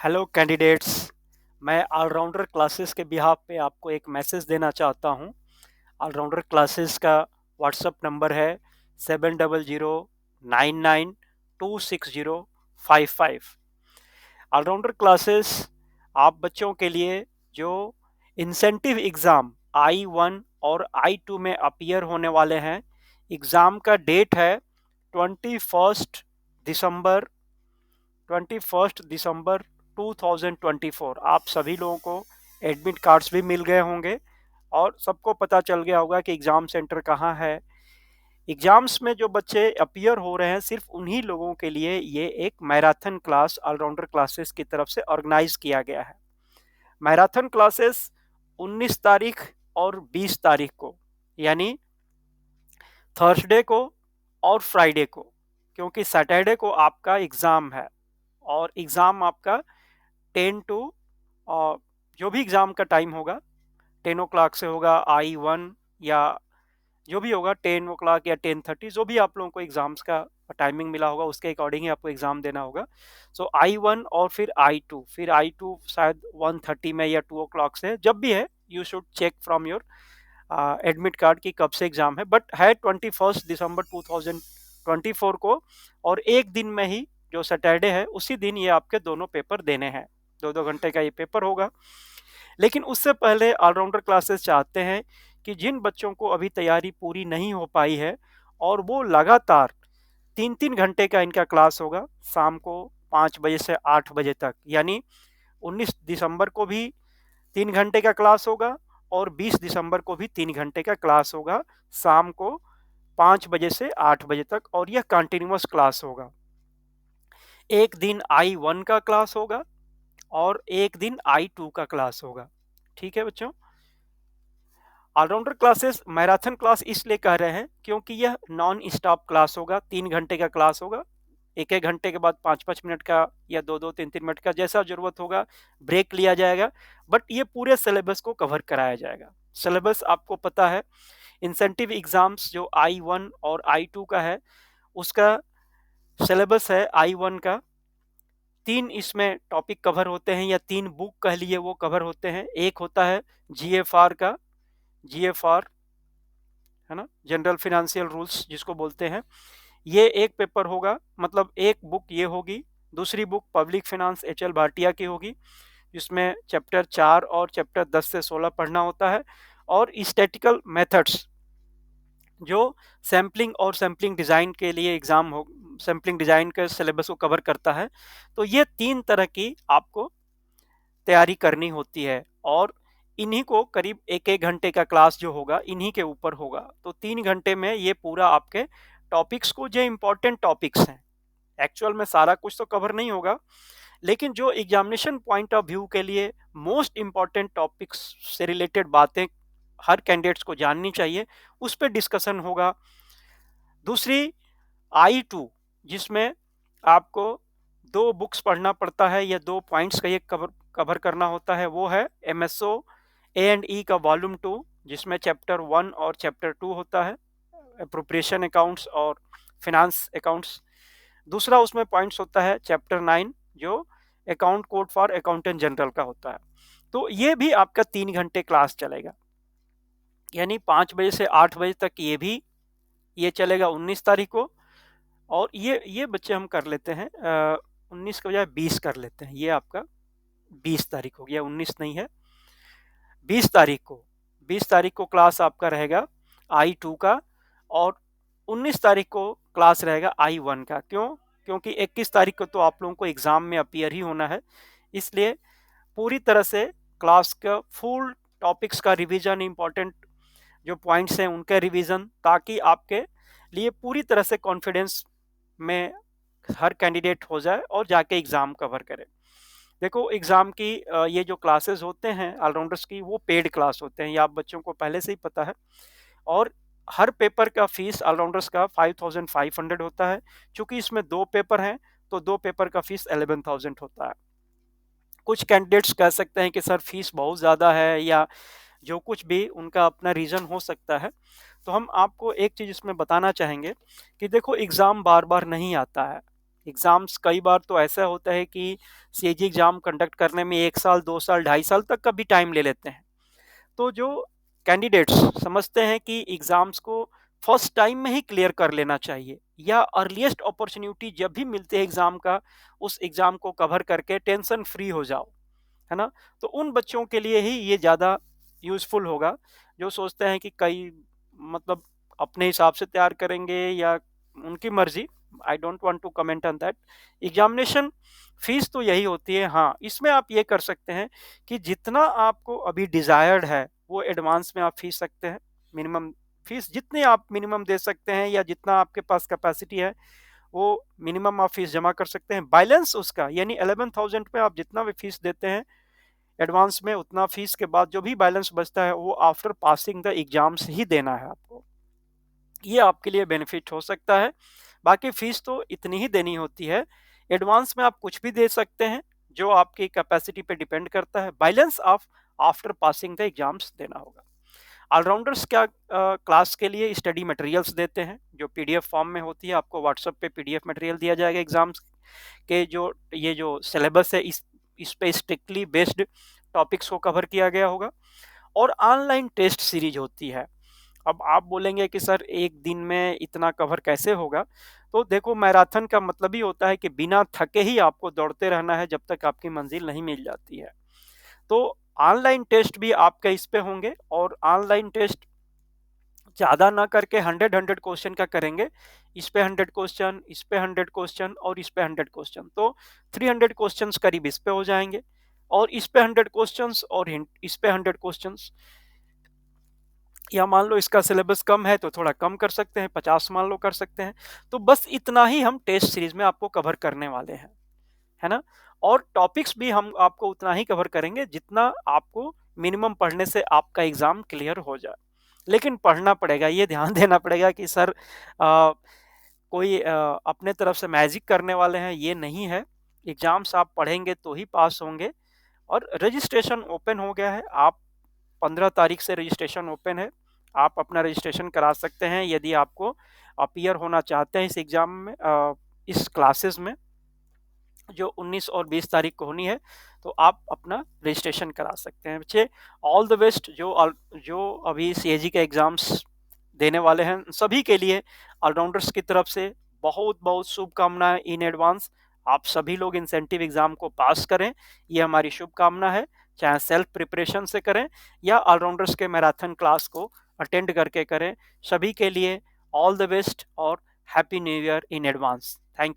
Hello candidates. मैं allrounder classes के behalf पे आपको एक मैसेज देना चाहता हूँ। ऑलराउंडर क्लासेस का व्हाट्सअप नंबर है 7009926055। ऑलराउंडर क्लासेस आप बच्चों के लिए जो इंसेंटिव एग्ज़ाम I1 और I2 में अपीयर होने वाले हैं, एग्ज़ाम का डेट है 21 दिसंबर 2024। आप सभी लोगों को एडमिट कार्ड्स भी मिल गए होंगे और सबको पता चल गया होगा कि एग्ज़ाम सेंटर कहाँ है। एग्ज़ाम्स में जो बच्चे अपीयर हो रहे हैं, सिर्फ उन्हीं लोगों के लिए ये एक मैराथन क्लास ऑलराउंडर क्लासेस की तरफ से ऑर्गेनाइज किया गया है। मैराथन क्लासेस 19 तारीख और 20 तारीख को, यानी थर्सडे को और फ्राइडे को, क्योंकि सैटरडे को आपका एग्ज़ाम है और एग्ज़ाम आपका 10 टू जो भी एग्ज़ाम का टाइम होगा 10 o'clock से होगा I1, या जो भी होगा 10 o'clock या 10:30, जो भी आप लोगों को एग्ज़ाम्स का टाइमिंग मिला होगा उसके अकॉर्डिंग ही आपको एग्ज़ाम देना होगा। सो I1 और फिर I2 शायद 1:30 में या 2 o'clock से, जब भी है you should check from your admit card की कब से एग्ज़ाम है। बट है 21 दिसंबर 2024 को, और एक दिन में ही जो सैटरडे है उसी दिन ये आपके दोनों पेपर देने हैं। 2-2 घंटे का ये पेपर होगा। लेकिन उससे पहले ऑलराउंडर क्लासेस चाहते हैं कि जिन बच्चों को अभी तैयारी पूरी नहीं हो पाई है और वो लगातार 3-3 घंटे का इनका क्लास होगा, शाम को 5 बजे से 8 बजे तक, यानी 19 दिसंबर को भी 3 घंटे का क्लास होगा और 20 दिसंबर को भी 3 घंटे का क्लास होगा, शाम को 5 बजे से 8 बजे तक, और यह कंटिन्यूअस क्लास होगा। एक दिन I1 का क्लास होगा और एक दिन I2 का क्लास होगा। ठीक है बच्चों। ऑलराउंडर क्लासेस मैराथन क्लास इसलिए कह रहे हैं क्योंकि यह नॉन स्टॉप क्लास होगा, 3 घंटे का क्लास होगा। एक एक घंटे के बाद 5-5 मिनट का या 2-2 3-3 मिनट का जैसा जरूरत होगा ब्रेक लिया जाएगा, बट ये पूरे सिलेबस को कवर कराया जाएगा। सिलेबस आपको पता है, इंसेंटिव एग्जाम्स जो I1 और I2 का है उसका सिलेबस है। I1 का 3 इसमें टॉपिक कवर होते हैं, या 3 बुक कह लिए वो कवर होते हैं। एक होता है GFR का, GFR है ना, जनरल फिनेंशियल रूल्स जिसको बोलते हैं, ये एक पेपर होगा, मतलब एक बुक ये होगी। दूसरी book public finance HL Bhatia की होगी, जिसमें चैप्टर 4 और चैप्टर 10 से 16 पढ़ना होता है। और स्टैटिकल मेथड्स जो सैम्पलिंग और सैम्पलिंग डिज़ाइन के लिए एग्जाम हो, सैम्पलिंग डिज़ाइन के सिलेबस को कवर करता है। तो ये 3 तरह की आपको तैयारी करनी होती है, और इन्हीं को करीब एक एक घंटे का क्लास जो होगा इन्हीं के ऊपर होगा। तो 3 घंटे में ये पूरा आपके टॉपिक्स को, जो इम्पोर्टेंट टॉपिक्स हैं, एक्चुअल में सारा कुछ तो कवर नहीं होगा, लेकिन जो एग्जामिनेशन पॉइंट ऑफ व्यू के लिए मोस्ट इम्पॉर्टेंट टॉपिक्स से रिलेटेड बातें हर कैंडिडेट्स को जाननी चाहिए, उस पर डिस्कशन होगा। दूसरी I2, जिसमें आपको 2 बुक्स पढ़ना पड़ता है या 2 पॉइंट्स का ये कवर करना होता है, वो है MSO A&E का वॉल्यूम 2, जिसमें चैप्टर 1 और चैप्टर 2 होता है, अप्रोप्रिएशन अकाउंट्स और फिनांस अकाउंट्स। दूसरा उसमें पॉइंट्स होता है चैप्टर 9, जो account code for accountant general का होता है। तो ये भी आपका 3 घंटे क्लास चलेगा, यानी 5 बजे से 8 बजे तक ये चलेगा 19 तारीख को। और ये बच्चे हम कर लेते हैं 19 के बजाय 20 कर लेते हैं, ये आपका 20 तारीख हो गया, 19 नहीं है। 20 तारीख को क्लास आपका रहेगा I2 का, और 19 तारीख को क्लास रहेगा I1 का। क्यों? क्योंकि 21 तारीख को तो आप लोगों को एग्जाम में अपीयर ही होना है, इसलिए पूरी तरह से क्लास का फुल टॉपिक्स का रिवीजन, इंपॉर्टेंट जो पॉइंट्स हैं उनका रिवीजन, ताकि आपके लिए पूरी तरह से कॉन्फिडेंस में हर कैंडिडेट हो जाए और जाके एग्ज़ाम कवर करे। देखो एग्ज़ाम की ये जो क्लासेस होते हैं ऑलराउंडर्स की, वो पेड क्लास होते हैं, ये आप बच्चों को पहले से ही पता है। और हर पेपर का फीस ऑलराउंडर्स का 5500 होता है। चूंकि इसमें 2 पेपर हैं तो 2 पेपर का फीस 11,000 होता है। कुछ कैंडिडेट्स कह सकते हैं कि सर फीस बहुत ज़्यादा है, या जो कुछ भी उनका अपना रीज़न हो सकता है। तो हम आपको एक चीज़ इसमें बताना चाहेंगे कि देखो एग्ज़ाम बार बार नहीं आता है, एग्ज़ाम्स कई बार तो ऐसा होता है कि सीएजी एग्ज़ाम कंडक्ट करने में 1 साल, 2 साल, ढाई साल तक का भी टाइम ले लेते हैं। तो जो कैंडिडेट्स समझते हैं कि एग्ज़ाम्स को फर्स्ट टाइम में ही क्लियर कर लेना चाहिए या अर्लीस्ट अपॉर्च्युनिटी जब भी मिलती है एग्ज़ाम का, उस एग्ज़ाम को कवर करके टेंशन फ्री हो जाओ, है ना? तो उन बच्चों के लिए ही ये ज़्यादा यूज़फुल होगा, जो सोचते हैं कि कई मतलब अपने हिसाब से तैयार करेंगे या उनकी मर्ज़ी। I don't want to comment on that. Examination fees तो यही होती है। हाँ, इसमें आप ये कर सकते हैं कि जितना आपको अभी डिज़ायर्ड है, वो एडवांस में आप फीस सकते हैं। मिनिमम फीस जितनी आप मिनिमम दे सकते हैं या जितना आपके पास कैपेसिटी है, वो मिनिमम आप फीस जमा कर सकते हैं। बैलेंस उसका यानी 11,000 पे आप जितना भी फीस देते हैं एडवांस में, उतना फीस के बाद जो भी बैलेंस बचता है वो आफ्टर पासिंग द एग्जाम्स ही देना है आपको। ये आपके लिए बेनिफिट हो सकता है। बाकी फीस तो इतनी ही देनी होती है। एडवांस में आप कुछ भी दे सकते हैं, जो आपकी कैपेसिटी पे डिपेंड करता है। बैलेंस आप आफ्टर पासिंग द एग्जाम्स देना होगा। ऑलराउंडर्स क्या क्लास के लिए स्टडी मटेरियल्स देते हैं, जो पीडीएफ फॉर्म में होती है। आपको व्हाट्सएप पे पीडीएफ मटेरियल दिया जाएगा एग्जाम्स के। जो ये जो सिलेबस है, इस पे स्ट्रिक्टली बेस्ड टॉपिक्स को कवर किया गया होगा। और ऑनलाइन टेस्ट सीरीज होती है। अब आप बोलेंगे कि सर एक दिन में इतना कवर कैसे होगा? तो देखो, मैराथन का मतलब ही होता है कि बिना थके ही आपको दौड़ते रहना है जब तक आपकी मंजिल नहीं मिल जाती है। तो ऑनलाइन टेस्ट भी आपके इस पे होंगे, और ऑनलाइन टेस्ट ज़्यादा ना करके 100 क्वेश्चन का करेंगे। इस पे 100 क्वेश्चन, इस पे 100 क्वेश्चन और इस पे 100 क्वेश्चन, तो 300 क्वेश्चंस करीब इस पे हो जाएंगे। और इस पे 100 क्वेश्चंस और इस पे 100 क्वेश्चंस, या मान लो इसका सिलेबस कम है तो थोड़ा कम कर सकते हैं, 50 मान लो कर सकते हैं। तो बस इतना ही हम टेस्ट सीरीज में आपको कवर करने वाले हैं, है ना? और टॉपिक्स भी हम आपको उतना ही कवर करेंगे जितना आपको मिनिमम पढ़ने से आपका एग्जाम क्लियर हो जाए। लेकिन पढ़ना पड़ेगा, ये ध्यान देना पड़ेगा कि सर कोई अपने तरफ से मैजिक करने वाले हैं, ये नहीं है। एग्जाम्स आप पढ़ेंगे तो ही पास होंगे। और रजिस्ट्रेशन ओपन हो गया है। आप 15 तारीख से रजिस्ट्रेशन ओपन है। आप अपना रजिस्ट्रेशन करा सकते हैं यदि आपको अपीयर होना चाहते हैं इस एग्जाम में, इस क्लासेस में जो 19 और 20 तारीख को होनी है। तो आप अपना रजिस्ट्रेशन करा सकते हैं। बच्चे, ऑल द बेस्ट। जो अभी सीएजी के एग्जाम्स देने वाले हैं सभी के लिए ऑलराउंडर्स की तरफ से बहुत बहुत शुभकामनाएं इन एडवांस। आप सभी लोग इंसेंटिव एग्जाम को पास करें, ये हमारी शुभकामना है। चाहे सेल्फ प्रिपरेशन से करें या ऑलराउंडर्स के मैराथन क्लास को अटेंड करके करें। सभी के लिए ऑल द बेस्ट और happy new year in advance. Thank